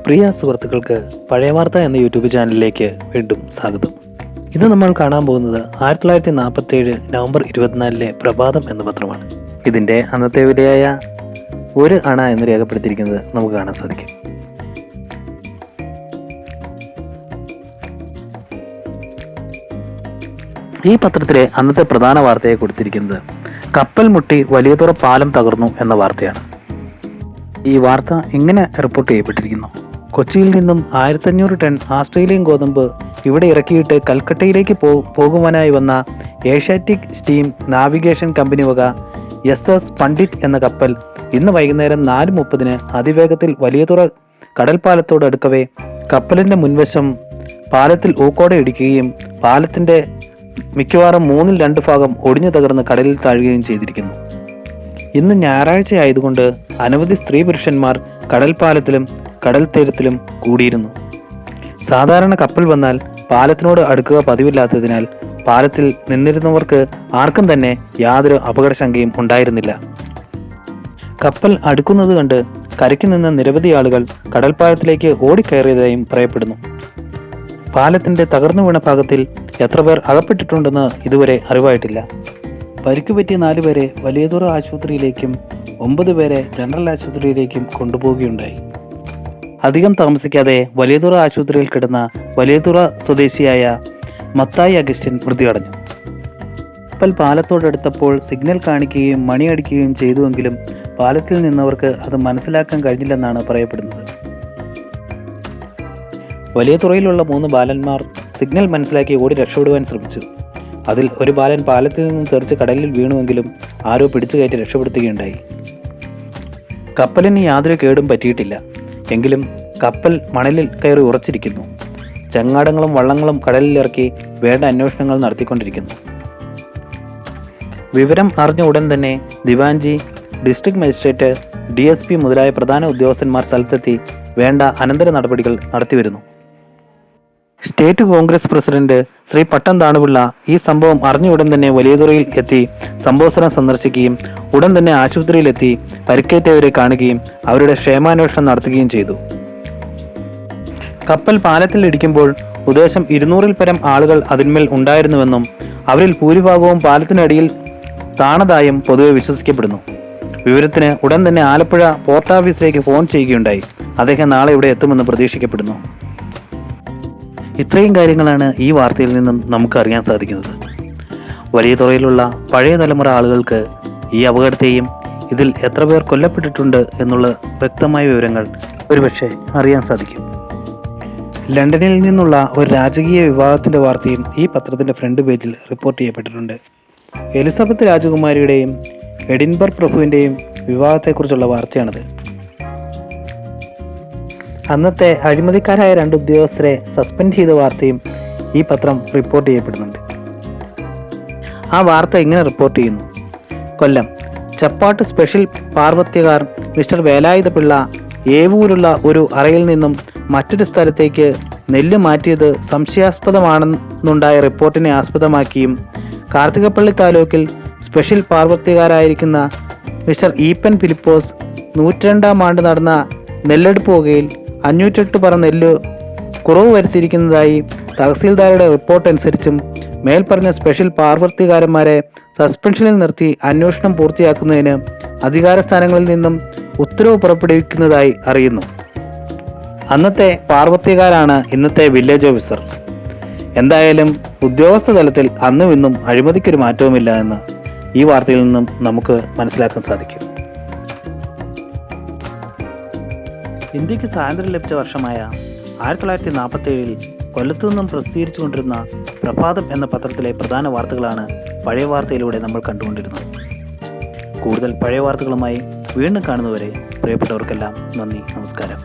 പ്രിയ സുഹൃത്തുക്കൾക്ക് പഴയ വാർത്ത എന്ന യൂട്യൂബ് ചാനലിലേക്ക് വീണ്ടും സ്വാഗതം. ഇത് നമ്മൾ കാണാൻ പോകുന്നത് 1947 നവംബർ 24 പ്രഭാതം എന്ന പത്രമാണ്. ഇതിൻ്റെ അന്നത്തെ വിലയായ 1 അണ എന്ന് രേഖപ്പെടുത്തിയിരിക്കുന്നത് നമുക്ക് കാണാൻ സാധിക്കും. ഈ പത്രത്തിലെ അന്നത്തെ പ്രധാന വാർത്തയെ കൊടുത്തിരിക്കുന്നത് കപ്പൽ മുട്ടി വലിയതുറ പാലം തകർന്നു എന്ന വാർത്തയാണ്. ഈ വാർത്ത ഇങ്ങനെ റിപ്പോർട്ട് ചെയ്യപ്പെട്ടിരിക്കുന്നു: കൊച്ചിയിൽ നിന്നും 1500 ടൺ ആസ്ട്രേലിയൻ ഗോതമ്പ് ഇവിടെ ഇറക്കിയിട്ട് കൽക്കട്ടയിലേക്ക് പോകുവാനായി വന്ന ഏഷ്യാറ്റിക് സ്റ്റീം നാവിഗേഷൻ കമ്പനി വക SS പണ്ഡിറ്റ് എന്ന കപ്പൽ ഇന്ന് വൈകുന്നേരം 4:30 അതിവേഗത്തിൽ വലിയതുറ കടൽപ്പാലത്തോട് അടുക്കവേ കപ്പലിൻ്റെ മുൻവശം പാലത്തിൽ ഊക്കോടെ ഇടിക്കുകയും പാലത്തിൻ്റെ മിക്കവാറും 2/3 ഭാഗം ഒടിഞ്ഞു തകർന്ന് കടലിൽ താഴുകയും ചെയ്തിരിക്കുന്നു. ഇന്ന് ഞായറാഴ്ച ആയതുകൊണ്ട് അനവധി സ്ത്രീ പുരുഷന്മാർ കടൽപ്പാലത്തിലും കടൽ തീരത്തിലും കൂടിയിരുന്നു. സാധാരണ കപ്പൽ വന്നാൽ പാലത്തിനോട് അടുക്കുക പതിവില്ലാത്തതിനാൽ പാലത്തിൽ നിന്നിരുന്നവർക്ക് ആർക്കും തന്നെ യാതൊരു അപകടശങ്കയും ഉണ്ടായിരുന്നില്ല. കപ്പൽ അടുക്കുന്നത് കണ്ട് കരയ്ക്ക് നിന്ന് നിരവധി ആളുകൾ കടൽപ്പാലത്തിലേക്ക് ഓടിക്കയറിയതായും പറയപ്പെടുന്നു. പാലത്തിൻ്റെ തകർന്നു വീണ ഭാഗത്തിൽ എത്ര പേർ അകപ്പെട്ടിട്ടുണ്ടെന്ന് ഇതുവരെ അറിവായിട്ടില്ല. പരിക്ക് പറ്റിയ 4 പേരെ വലിയതുറ ആശുപത്രിയിലേക്കും 9 പേരെ ജനറൽ ആശുപത്രിയിലേക്കും കൊണ്ടുപോവുകയുണ്ടായി. അധികം താമസിക്കാതെ വലിയതുറ ആശുപത്രിയിൽ കിടന്ന വലിയതുറ സ്വദേശിയായ മത്തായി അഗസ്റ്റിൻ മൃതിയടഞ്ഞു. കപ്പൽ പാലത്തോടടുത്തപ്പോൾ സിഗ്നൽ കാണിക്കുകയും മണിയടിക്കുകയും ചെയ്തുവെങ്കിലും പാലത്തിൽ നിന്നവർക്ക് അത് മനസ്സിലാക്കാൻ കഴിഞ്ഞില്ലെന്നാണ് പറയപ്പെടുന്നത്. വലിയതുറയിലുള്ള 3 ബാലന്മാർ സിഗ്നൽ മനസ്സിലാക്കി ഓടി രക്ഷപ്പെടുവാൻ ശ്രമിച്ചു. അതിൽ ഒരു ബാലൻ പാലത്തിൽ നിന്നും തെറിച്ച് കടലിൽ വീണുവെങ്കിലും ആരോ പിടിച്ചു കയറ്റി രക്ഷപ്പെടുത്തുകയുണ്ടായി. കപ്പലിന് യാതൊരു കേടും പറ്റിയിട്ടില്ല. എങ്കിലും കപ്പൽ മണലിൽ കയറി ഉറച്ചിരിക്കുന്നു. ചങ്ങാടങ്ങളും വള്ളങ്ങളും കടലിലിറക്കി വേണ്ട അന്വേഷണങ്ങൾ നടത്തിക്കൊണ്ടിരിക്കുന്നു. വിവരം അറിഞ്ഞ ഉടൻ തന്നെ ദിവാൻജി, ഡിസ്ട്രിക്ട് മജിസ്ട്രേറ്റ്, DSP മുതലായ പ്രധാന ഉദ്യോഗസ്ഥന്മാർ സ്ഥലത്തെത്തി വേണ്ട അനന്തര നടപടികൾ നടത്തിവരുന്നു. സ്റ്റേറ്റ് കോൺഗ്രസ് പ്രസിഡന്റ് ശ്രീ പട്ടം താണുപിള്ള ഈ സംഭവം അറിഞ്ഞ ഉടൻ തന്നെ വലിയതുറയിൽ എത്തി സംഭവസ്ഥലം സന്ദർശിക്കുകയും ഉടൻ തന്നെ ആശുപത്രിയിലെത്തി പരിക്കേറ്റവരെ കാണുകയും അവരുടെ ക്ഷേമാന്വേഷണം നടത്തുകയും ചെയ്തു. കപ്പൽ പാലത്തിൽ ഇടിക്കുമ്പോൾ ഉദ്ദേശം 200-ൽ പരം ആളുകൾ അതിന്മേൽ ഉണ്ടായിരുന്നുവെന്നും അവരിൽ ഭൂരിഭാഗവും പാലത്തിനടിയിൽ താണതായും പൊതുവെ വിശ്വസിക്കപ്പെടുന്നു. വിവരത്തിന് ഉടൻ തന്നെ ആലപ്പുഴ പോർട്ട് ഓഫീസിലേക്ക് ഫോൺ ചെയ്യുകയുണ്ടായി. അദ്ദേഹം നാളെ ഇവിടെ എത്തുമെന്ന് പ്രതീക്ഷിക്കപ്പെടുന്നു. ഇത്രയും കാര്യങ്ങളാണ് ഈ വാർത്തയിൽ നിന്നും നമുക്ക് അറിയാൻ സാധിക്കുന്നത്. വലിയതുറയിലുള്ള പഴയ തലമുറ ആളുകൾക്ക് ഈ അപകടത്തെയും ഇതിൽ എത്ര പേർ കൊല്ലപ്പെട്ടിട്ടുണ്ട് എന്നുള്ള വ്യക്തമായ വിവരങ്ങൾ ഒരുപക്ഷെ അറിയാൻ സാധിക്കും. ലണ്ടനിൽ നിന്നുള്ള ഒരു രാജകീയ വിവാഹത്തിൻ്റെ വാർത്തയും ഈ പത്രത്തിൻ്റെ ഫ്രണ്ട് പേജിൽ റിപ്പോർട്ട് ചെയ്യപ്പെട്ടിട്ടുണ്ട്. എലിസബത്ത് രാജകുമാരിയുടെയും എഡിൻബർഗ് പ്രഭുവിൻ്റെയും വിവാഹത്തെക്കുറിച്ചുള്ള വാർത്തയാണിത്. അന്നത്തെ അഴിമതിക്കാരായ 2 ഉദ്യോഗസ്ഥരെ സസ്പെൻഡ് ചെയ്ത വാർത്തയും ഈ പത്രം റിപ്പോർട്ട് ചെയ്യപ്പെടുന്നുണ്ട്. ആ വാർത്ത ഇങ്ങനെ റിപ്പോർട്ട് ചെയ്യുന്നു: കൊല്ലം ചപ്പാട്ട് സ്പെഷ്യൽ പാർവത്യകാർ മിസ്റ്റർ വേലായുധപിള്ള ഏവൂരുള്ള ഒരു അറയിൽ നിന്നും മറ്റൊരു സ്ഥലത്തേക്ക് നെല്ല് മാറ്റിയത് സംശയാസ്പദമാണെന്നുണ്ടായ റിപ്പോർട്ടിനെ ആസ്പദമാക്കിയും കാർത്തികപ്പള്ളി താലൂക്കിൽ സ്പെഷ്യൽ പാർവത്യകാരായിരിക്കുന്ന മിസ്റ്റർ ഈപ്പൻ ഫിലിപ്പോസ് 102-ാം ആണ്ട് നടന്ന നെല്ലെടുപ്പ് വകയിൽ 508 പറ നെല്ല് കുറവ് വരുത്തിയിരിക്കുന്നതായി തഹസീൽദാരുടെ റിപ്പോർട്ട് അനുസരിച്ചും മേൽപ്പറഞ്ഞ സ്പെഷ്യൽ പാർവത്യകാരന്മാരെ സസ്പെൻഷനിൽ നിർത്തി അന്വേഷണം പൂർത്തിയാക്കുന്നതിന് അധികാരസ്ഥാനങ്ങളിൽ നിന്നും ഉത്തരവ് പുറപ്പെടുവിക്കുന്നതായി അറിയുന്നു. അന്നത്തെ പാർവത്യകാരാണ് ഇന്നത്തെ വില്ലേജ് ഓഫീസർ. എന്തായാലും ഉദ്യോഗസ്ഥ തലത്തിൽ അന്നും ഇന്നും അഴിമതിക്കൊരു മാറ്റവുമില്ല എന്ന് ഈ വാർത്തയിൽ നിന്നും നമുക്ക് മനസ്സിലാക്കാൻ സാധിക്കും. ഇന്ത്യക്ക് സ്വാതന്ത്ര്യം ലഭിച്ച വർഷമായ 1947 കൊല്ലത്തു നിന്നും പ്രസിദ്ധീകരിച്ചുകൊണ്ടിരുന്ന പ്രഭാതം എന്ന പത്രത്തിലെ പ്രധാന വാർത്തകളാണ് പഴയ വാർത്തയിലൂടെ നമ്മൾ കണ്ടുകൊണ്ടിരുന്നത്. കൂടുതൽ പഴയ വാർത്തകളുമായി വീണ്ടും കാണുന്നവരെ പ്രിയപ്പെട്ടവർക്കെല്ലാം നന്ദി, നമസ്കാരം.